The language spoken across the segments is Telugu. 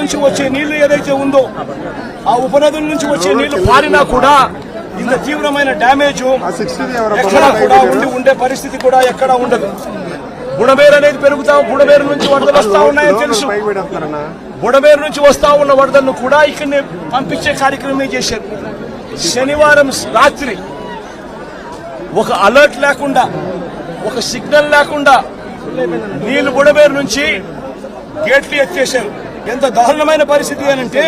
నుంచి వచ్చే నీళ్లు ఏదైతే ఉందో ఆ ఉపనదుల నుంచి వచ్చే నీళ్లు పారినా కూడా ఇంత తీవ్రమైన డ్యామేజ్ ఎక్కడా కూడా ఉండే పరిస్థితి కూడా ఎక్కడా ఉండదు. బుడమేరు అనేది పెరుగుతాం, బుడమేరు నుంచి వరదలు వస్తా ఉన్నాయని తెలుసు. బుడమేరు నుంచి వస్తా ఉన్న వరదలను కూడా ఇక్కడనే పంపించే కార్యక్రమం చేశారు. శనివారం రాత్రి ఒక అలర్ట్ లేకుండా, ఒక సిగ్నల్ లేకుండా నీళ్లు బుడమేరు నుంచి గేట్లు ఎత్తేశారు. ఎంత దారుణమైన పరిస్థితి అనంటే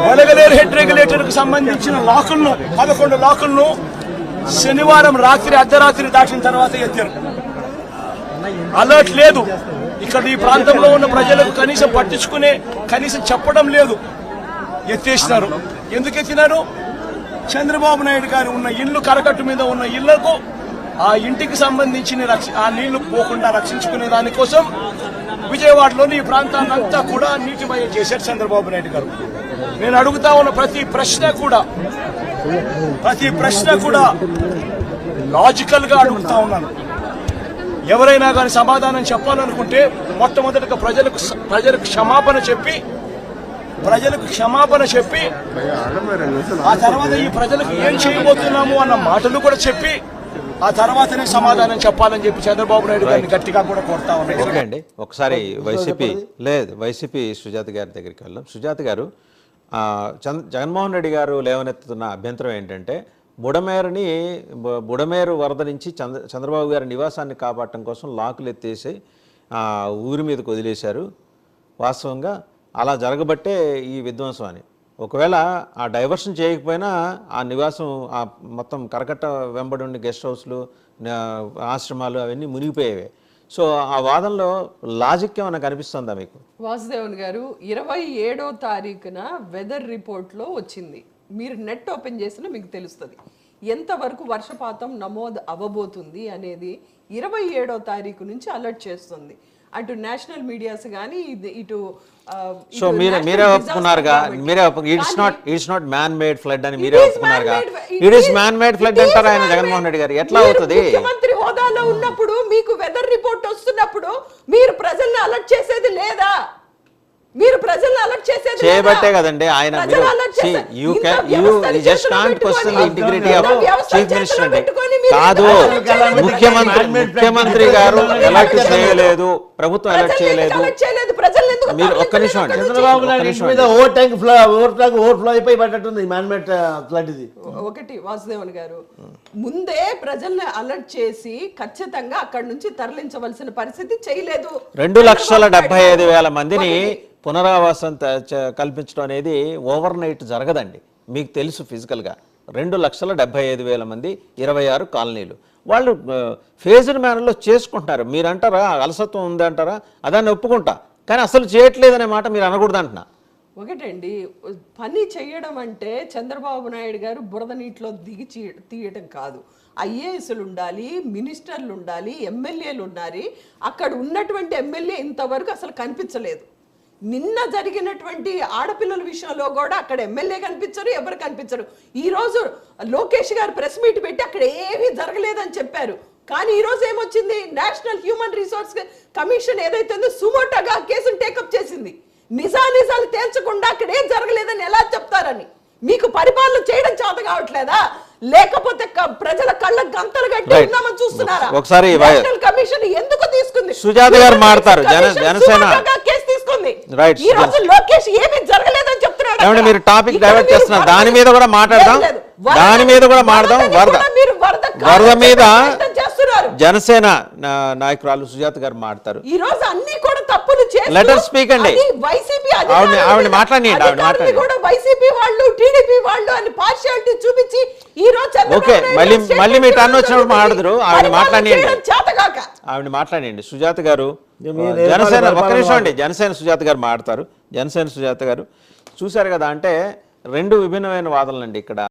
వలగలేరు హెడ్ రెగ్యులేటర్ కు సంబంధించిన లాకులను 11 లాకులను శనివారం రాత్రి అర్ధరాత్రి దాటిన తర్వాత ఎత్తారు. అలర్ట్ లేదు. ఇక్కడ ఈ ప్రాంతంలో ఉన్న ప్రజలకు కనీసం కనీసం చెప్పడం లేదు. ఎత్తేసినారు. ఎందుకు ఎత్తినారు? చంద్రబాబు నాయుడు గారు ఉన్న ఇల్లు, కరకట్టు మీద ఉన్న ఇళ్లకు ఆ ఇంటికి సంబంధించిన ఆ నీళ్లు పోకుండా రక్షించుకునే దానికోసం విజయవాడలోని ఈ ప్రాంతాన్నంతా కూడా నీటిమయం చేశారు చంద్రబాబు నాయుడు గారు. నేను అడుగుతా ఉన్న ప్రతి ప్రశ్న కూడా లాజికల్ గా అడుగుతా ఉన్నాను. ఎవరైనా కానీ సమాధానం చెప్పాలనుకుంటే మొట్టమొదటిగా ప్రజలకు క్షమాపణ చెప్పి ఆ తర్వాత ఈ ప్రజలకు ఏం చేయబోతున్నాము అన్న మాటలు కూడా చెప్పి ఆ తర్వాతనే సమాధానం చెప్పాలని చెప్పి చంద్రబాబు నాయుడు గారిని గట్టిగా కూడా కోరుతా ఉన్నాను. ఓకే అండి, ఒకసారి వైసీపీ సుజాత గారి దగ్గరికి వెళ్దాం. సుజాత గారు, జగన్మోహన్ రెడ్డి గారు లేవనెత్తుతున్న అభ్యంతరం ఏంటంటే బుడమేరు వరద నుంచి చంద్రబాబు గారి నివాసాన్ని కాపాడటం కోసం లాకులు ఎత్తేసి ఊరి మీదకి వదిలేశారు. వాస్తవంగా అలా జరగబట్టే ఈ విధ్వంసం అని. ఒకవేళ ఆ డైవర్షన్ చేయకపోయినా ఆ నివాసం, ఆ మొత్తం కరకట్ట వెంబడి ఉండే గెస్ట్ హౌస్లు, ఆశ్రమాలు అవన్నీ మునిగిపోయేవే. సో ఆ వాదనలో లాజిక్ ఏమైనా కనిపిస్తుందా మీకు? వాసుదేవన్ గారు, 27వ తారీఖున వెదర్ రిపోర్ట్లో వచ్చింది. మీరు నెట్ ఓపెన్ చేసినా మీకు తెలుస్తుంది ఎంతవరకు వర్షపాతం నమోదు అవ్వబోతుంది అనేది. 27వ తారీఖు నుంచి అలర్ట్ చేస్తుంది. అటు నేషనల్ మీడియాస్ కానీ ఇటు సో మీరే ఒప్పుకున్నారుగా, it's not man made flood అని మీరే ఒప్పుకున్నారుగా. It is man made flood అంటారు ఆయన జగన్మోహన్ రెడ్డి గారు. ఎట్లా అవుతుంది? ముఖ్యమంత్రి హోదాలో ఉన్నప్పుడు మీకు వెదర్ రిపోర్ట్ వస్తున్నప్పుడు మీరు ప్రజల్ని అలర్ట్ చేసేది లేదా? మీరు ప్రజల్ని అలర్ట్ చేసేది చేయబట్టే కదండి ఆయన. ఇంటిగ్రిటీ ఆఫ్ చీఫ్ మినిస్టర్ అండి కాదు. ముఖ్యమంత్రి గారు అలర్ట్ చేయలేదు, ప్రభుత్వం అలర్ట్ చేయలేదు. మీరు ఒక్క నిమిషం అండి. చంద్రబాబు నాయుడు మీద ఓవర్ఫ్లో అయిపోయి పడ్డట్టుంది మ్యాన్మేడ్ ఫ్లడ్ ఇది. ఒకటి వాసుదేవన్ గారు, ముందే ప్రజల్ని అలర్ట్ చేసి ఖచ్చితంగా అక్కడి నుంచి తరలించవలసిన పరిస్థితి చేయలేదు. 2,75,000 మందిని పునరావాసం కల్పించడం అనేది ఓవర్ నైట్ జరగదండి. మీకు తెలుసు ఫిజికల్గా 2,75,000 మంది, 26 కాలనీలు. వాళ్ళు ఫేజ్డ్ మేనర్లో చేసుకుంటున్నారు. మీరు అంటారా అలసత్వం ఉంది అంటారా? అదాన్ని ఒప్పుకుంటా, కానీ అసలు చేయట్లేదనే మాట మీరు అనకూడదు అంటున్నా. ఒకటండి, పని చేయడం అంటే చంద్రబాబు నాయుడు గారు బురద నీటిలో దిగి తీయటం కాదు. ఐఏఎస్లు ఉండాలి, మినిస్టర్లు ఉండాలి, ఎమ్మెల్యేలు ఉండాలి. అక్కడ ఉన్నటువంటి ఎమ్మెల్యే ఇంతవరకు అసలు కనిపించలేదు. నిన్న జరిగినటువంటి ఆడపిల్లల విషయంలో కూడా అక్కడ ఎమ్మెల్యే కనిపించరు, ఎవరు కనిపించరు. ఈరోజు లోకేష్ గారు ప్రెస్ మీట్ పెట్టి అక్కడ ఏమీ జరగలేదని చెప్పారు. కానీ ఈరోజు ఏమొచ్చింది? నేషనల్ హ్యూమన్ రిసోర్స్ కమిషన్ ఏదైతే ఉందో సుమోటోగా కేసును టేకప్ చేసింది. నిజాలు తేల్చకుండా అక్కడ ఏం జరగలేదని ఎలా చెప్తారని. మీకు పరిపాలన చేయడం చేత కావట్లేదా? లేకపోతే ప్రజల కళ్ళ గంతలు కట్టి ఉన్నామని చూస్తున్నారా? ఒకసారి కమిషన్ ఎందుకు తీసుకుంది? సుజాత గారు మాట్లాడతారు. జనసేన కేసు తీసుకుంది. ఈ రోజు లోకేష్ ఏమీ జరగలేదని చెప్తున్నాడు. మీరు టాపిక్ డైవర్ట్ చేస్తున్నారు. దాని మీద కూడా మాట్లాడదాం. వరద మీద జనసేన నాయకురాలు సుజాత గారు మాట్లాడతారు. ఈ రోజు అన్ని కూడా తప్పులు చేసి లెటర్ స్పీక్ అండి. వైసీపీ ఆవిడ మాట్లాడండి. కూడా వైసీపీ వాళ్ళు, టీడీపీ వాళ్ళు అని పార్షియాలిటీ చూపించి ఈ రోజు ఓకే, మళ్ళీ మీ టర్న్ వచ్చినప్పుడు మాట్లాడదురు. ఆవిడ మాట్లాడండి. సుజాత గారు జనసేన, ఒక్క నిమిషం అండి. జనసేన సుజాత గారు మాట్లాడతారు. జనసేన సుజాత గారు చూశారు కదా, అంటే రెండు విభిన్నమైన వాదనలండి ఇక్కడ.